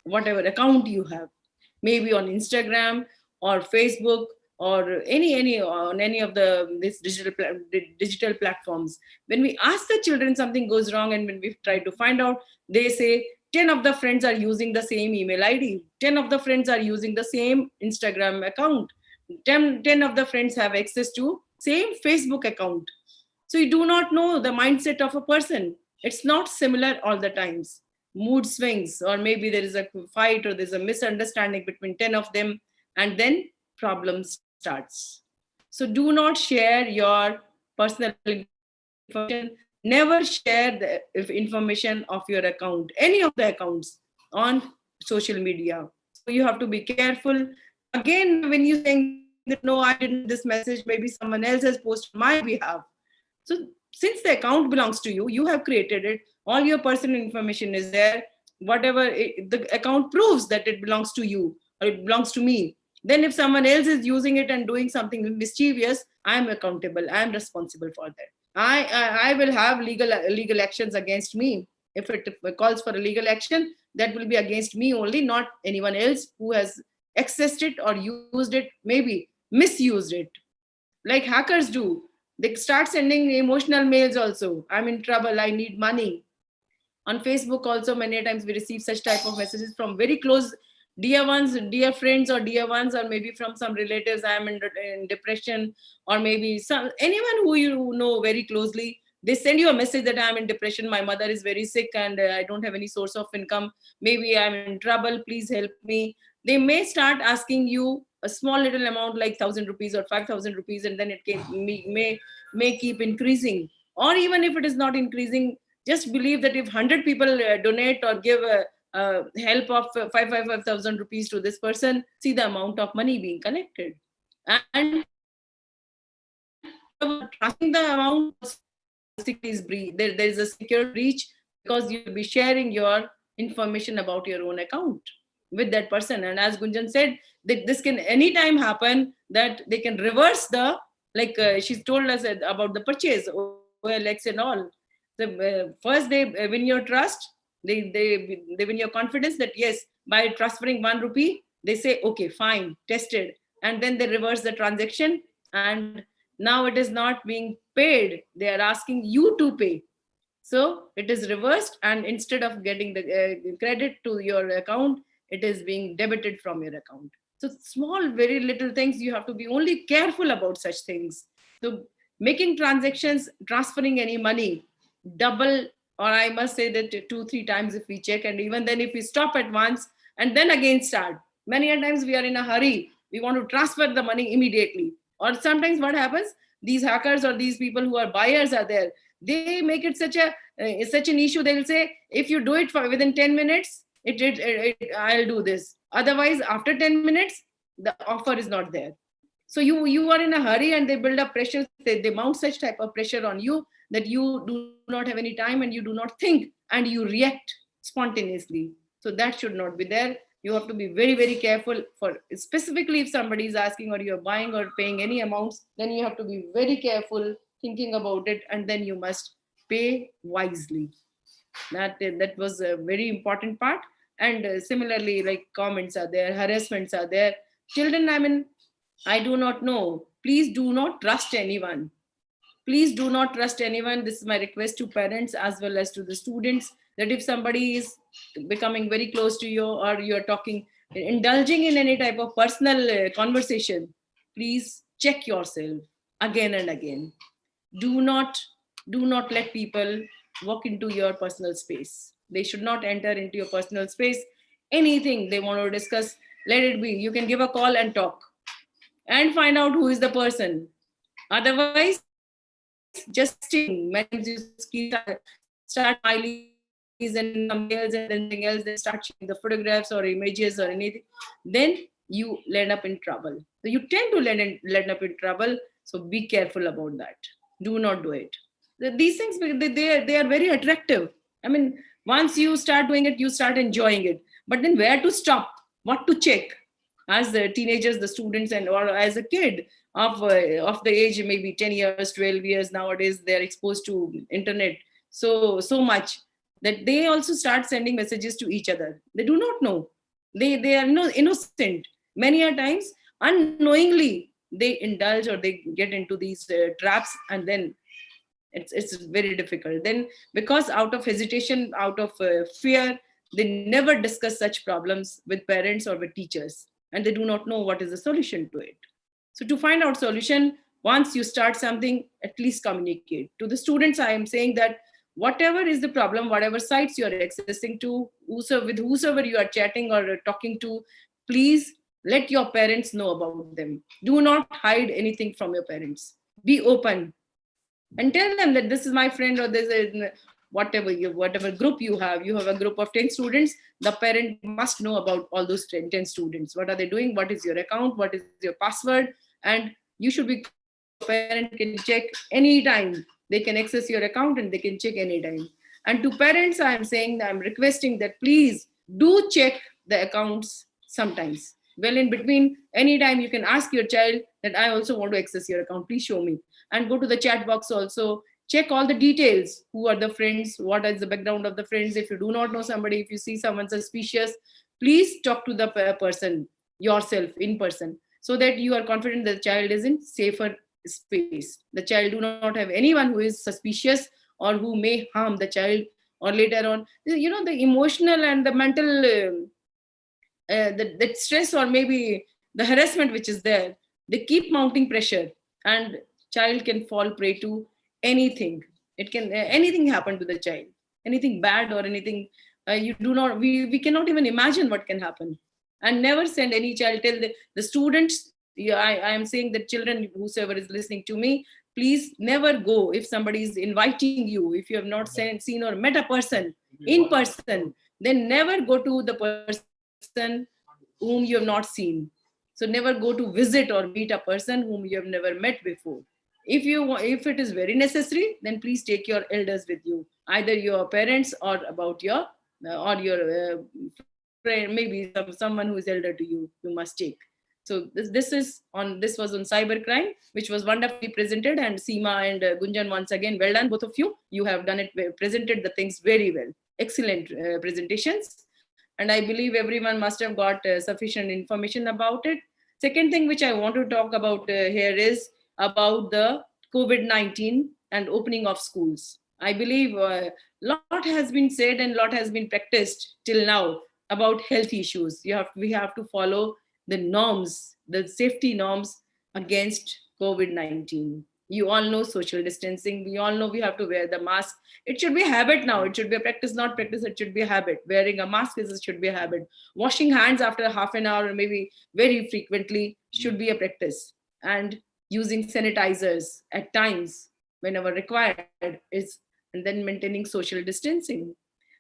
whatever account you have, maybe on Instagram or Facebook or any on any of this digital platforms. When we ask the children something goes wrong, and when we try to find out, they say 10 of the friends are using the same email ID, 10 of the friends are using the same Instagram account, 10 of the friends have access to same Facebook account. So you do not know the mindset of a person. It's not similar all the times. Mood swings, or maybe there is a fight or there's a misunderstanding between 10 of them, and then problem starts. So do not share your personal information. Never share the information of your account, any of the accounts on social media. So you have to be careful. Again, when you saying that no, I didn't this message, maybe someone else has posted on my behalf. So since the account belongs to you, you have created it, all your personal information is there, whatever the account proves that it belongs to you or it belongs to me. Then if someone else is using it and doing something mischievous, I am accountable, I am responsible for that. I will have legal actions against me. If it calls for a legal action, that will be against me only, not anyone else who has accessed it or used it, maybe misused it, like hackers do. They start sending emotional mails also. I'm in trouble, I need money. On Facebook also, many times we receive such type of messages from very close dear ones, dear friends or dear ones, or maybe from some relatives. I am in depression, or maybe anyone who you know very closely. They send you a message that I'm in depression, my mother is very sick, and I don't have any source of income. Maybe I'm in trouble, please help me. They may start asking you a small little amount like 1,000 rupees or 5,000 rupees, and then it may keep increasing. Or even if it is not increasing, just believe that if 100 people donate or give help of 5,000 rupees to this person, see the amount of money being collected. And trusting the amount, there is a secure breach. because you'll be sharing your information about your own account with that person. And as Gunjan said, that this can anytime happen, that they can reverse the, like she's told us about the purchase, OLX and all. First they win your trust, they win your confidence that yes, by transferring 1 rupee, they say, okay, fine, tested. And then they reverse the transaction, and now it is not being paid. They are asking you to pay. So it is reversed, and instead of getting the credit to your account, it is being debited from your account. So small, very little things, you have to be only careful about such things. So making transactions, transferring any money, double, or I must say that 2-3 times if we check, and even then if we stop at once and then again start. Many a times we are in a hurry, we want to transfer the money immediately. Or sometimes what happens, these hackers or these people who are buyers are there, they make it such an issue. They will say, if you do it for within 10 minutes, I'll do this. Otherwise, after 10 minutes, the offer is not there. So you are in a hurry, and they build up pressure. They mount such type of pressure on you that you do not have any time, and you do not think, and you react spontaneously. So that should not be there. You have to be very, very careful for, specifically if somebody is asking or you're buying or paying any amounts, then you have to be very careful thinking about it, and then you must pay wisely. That was a very important part. And similarly, like comments are there, harassments are there. Children, I mean, I do not know. Please do not trust anyone. Please do not trust anyone. This is my request to parents as well as to the students, that if somebody is becoming very close to you, or you're talking, indulging in any type of personal conversation, please check yourself again and again. Do not let people walk into your personal space. They should not enter into your personal space. Anything they want to discuss, let it be. You can give a call and talk and find out who is the person. Otherwise, just many times you start smileys and something else and then something else, then start sharing the photographs or images or anything, then you land up in trouble. So you tend to land up in trouble. So be careful about that. Do not do it. These things, they are very attractive. I mean, once you start doing it, you start enjoying it. But then where to stop? What to check? As the teenagers, the students, and or as a kid of the age maybe 10 years, 12 years, nowadays they are exposed to internet so much that they also start sending messages to each other. They do not know. They are innocent. Many a times, unknowingly, they indulge or they get into these traps, and then it's very difficult. Then, because out of hesitation, out of fear, they never discuss such problems with parents or with teachers, and they do not know what is the solution to it. So to find out solution, once you start something, at least communicate. To the students, I am saying that whatever is the problem, whatever sites you are accessing to, whosoever you are chatting or talking to, please let your parents know about them. Do not hide anything from your parents. Be open and tell them that this is my friend, or this is whatever group you have a group of 10 students. The parent must know about all those 10 students. What are they doing? What is your account? What is your password? And you should be, parent can check anytime. They can access your account and they can check anytime. And to parents, I am saying, I'm requesting that please do check the accounts sometimes. Well, in between, anytime you can ask your child that I also want to access your account, please show me. And go to the chat box also, check all the details. Who are the friends? What is the background of the friends? If you do not know somebody, if you see someone suspicious, please talk to the person yourself in person, so that you are confident that the child is in safer space. The child do not have anyone who is suspicious or who may harm the child, or later on, the emotional and the mental the stress, or maybe the harassment which is there, they keep mounting pressure, and child can fall prey to anything. It can anything happen to the child, anything bad or anything. We cannot even imagine what can happen. And never send any child. Tell the students, I am saying that children, whosoever is listening to me, please never go. If somebody is inviting you, if you have not seen or met a person in person, then never go to the person whom you have not seen. So never go to visit or meet a person whom you have never met before. If it is very necessary, then please take your elders with you, either your parents or about your or your friend, maybe someone who is elder to you. You must take. So this was on cybercrime, which was wonderfully presented. And Seema and Gunjan, once again, well done, both of you. You have done it, presented the things very well. Excellent presentations. And I believe everyone must have got sufficient information about it. Second thing which I want to talk about here is about the COVID-19 and opening of schools. I believe a lot has been said and lot has been practiced till now about health issues. We have to follow the norms, the safety norms against COVID-19. You all know social distancing. We all know we have to wear the mask. It should be a habit now. It should be a practice, not practice. It should be a habit. Wearing a mask should be a habit. Washing hands after half an hour or maybe very frequently should be a practice. And using sanitizers at times whenever required is, and then maintaining social distancing.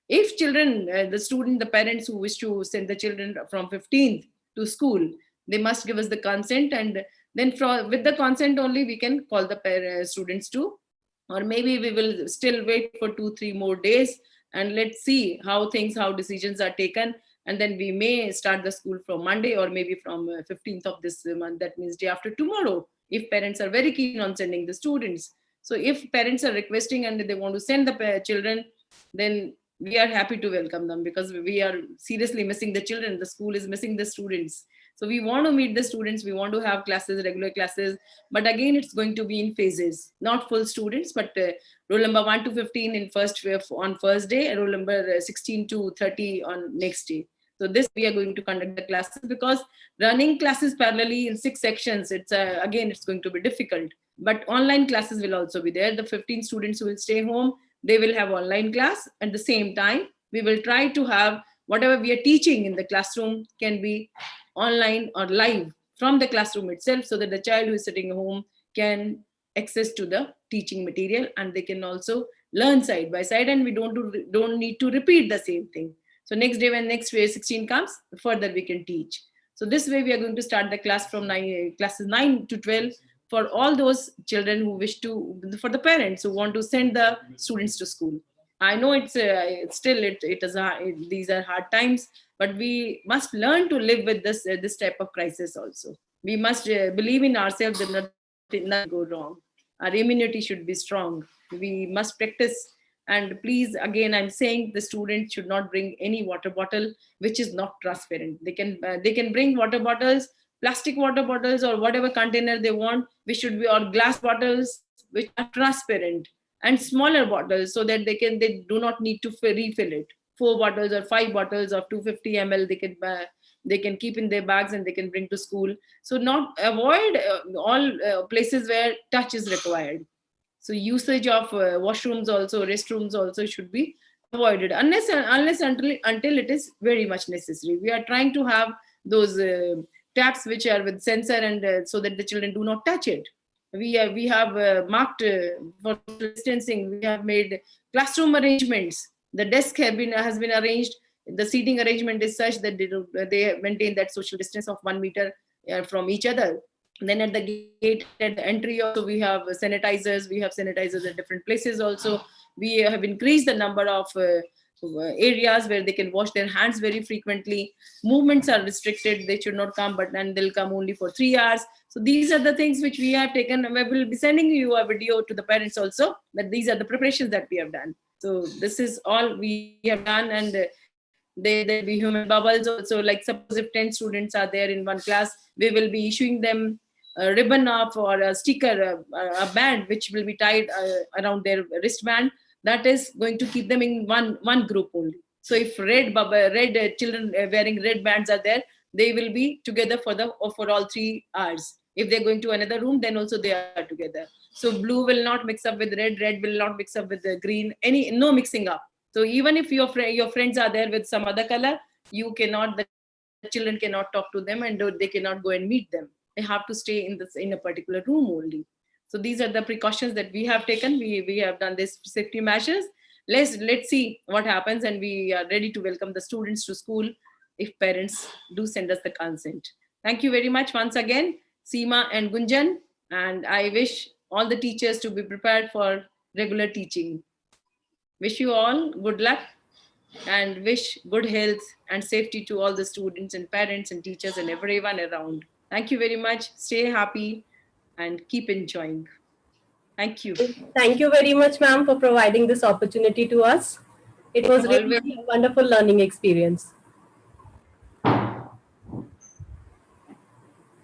If children, the parents who wish to send the children from 15th to school, they must give us the consent, and then with the consent only we can call the students to, or maybe we will still wait for 2-3 more days and let's see how decisions are taken, and then we may start the school from Monday or maybe from 15th of this month, that means day after tomorrow, if parents are very keen on sending the students. So if parents are requesting and they want to send the children, then we are happy to welcome them, because we are seriously missing the children. The school is missing the students. So we want to meet the students. We want to have classes, regular classes. But again, it's going to be in phases, not full students, but roll number 1 to 15 in on first day, and roll number 16 to 30 on next day. So this we are going to conduct the classes, because running classes parallelly in 6 sections, it's going to be difficult. But online classes will also be there. The 15 students who will stay home, they will have online class. At the same time, we will try to have whatever we are teaching in the classroom can be online or live from the classroom itself, so that the child who is sitting at home can access to the teaching material, and they can also learn side by side, and we don't need to repeat the same thing. So next day, when next day 16 comes, further we can teach. So this way we are going to start the class from classes 9 to 12 for all those children who wish to, for the parents who want to send the students to school. I know it's these are hard times, but we must learn to live with this type of crisis also. We must believe in ourselves that nothing go wrong. Our immunity should be strong. We must practice. And please, again, I'm saying the students should not bring any water bottle which is not transparent. They can bring water bottles, plastic water bottles, or whatever container they want, which should be, or glass bottles which are transparent, and smaller bottles, so that they do not need to refill it. 4 bottles or 5 bottles of 250 ml they can keep in their bags and they can bring to school. So avoid all places where touch is required. So usage of washrooms also, restrooms also should be avoided unless until it is very much necessary. We are trying to have those taps which are with sensor, and so that the children do not touch it. We have marked for distancing. We have made classroom arrangements. The desk has been arranged. The seating arrangement is such that they maintain that social distance of 1 meter from each other. Then at the gate, at the entry also, we have sanitizers. We have sanitizers at different places also. We have increased the number of areas where they can wash their hands very frequently. Movements are restricted. They should not come, but then they'll come only for 3 hours. So these are the things which we have taken. We will be sending you a video to the parents also, that these are the preparations that we have done. So this is all we have done, and there'll be human bubbles also. Like suppose if 10 students are there in one class, we will be issuing them a ribbon of, or a sticker, a band which will be tied around their wristband. That is going to keep them in one group only. So if red children wearing red bands are there, they will be together for all 3 hours. If they're going to another room, then also they are together. So blue will not mix up with red will not mix up with the green. No mixing up. So even if your friends are there with some other color, the children cannot talk to them, and they cannot go and meet them. They have to stay in a particular room only. So these are the precautions that we have taken. We have done this safety measures. Let's see what happens, and we are ready to welcome the students to school if parents do send us the consent. Thank you very much once again, Seema and Gunjan, and I wish all the teachers to be prepared for regular teaching. Wish you all good luck and wish good health and safety to all the students and parents and teachers and everyone around. Thank you very much. Stay happy and keep enjoying. Thank you. Thank you very much, ma'am, for providing this opportunity to us. It was really Always. a wonderful learning experience.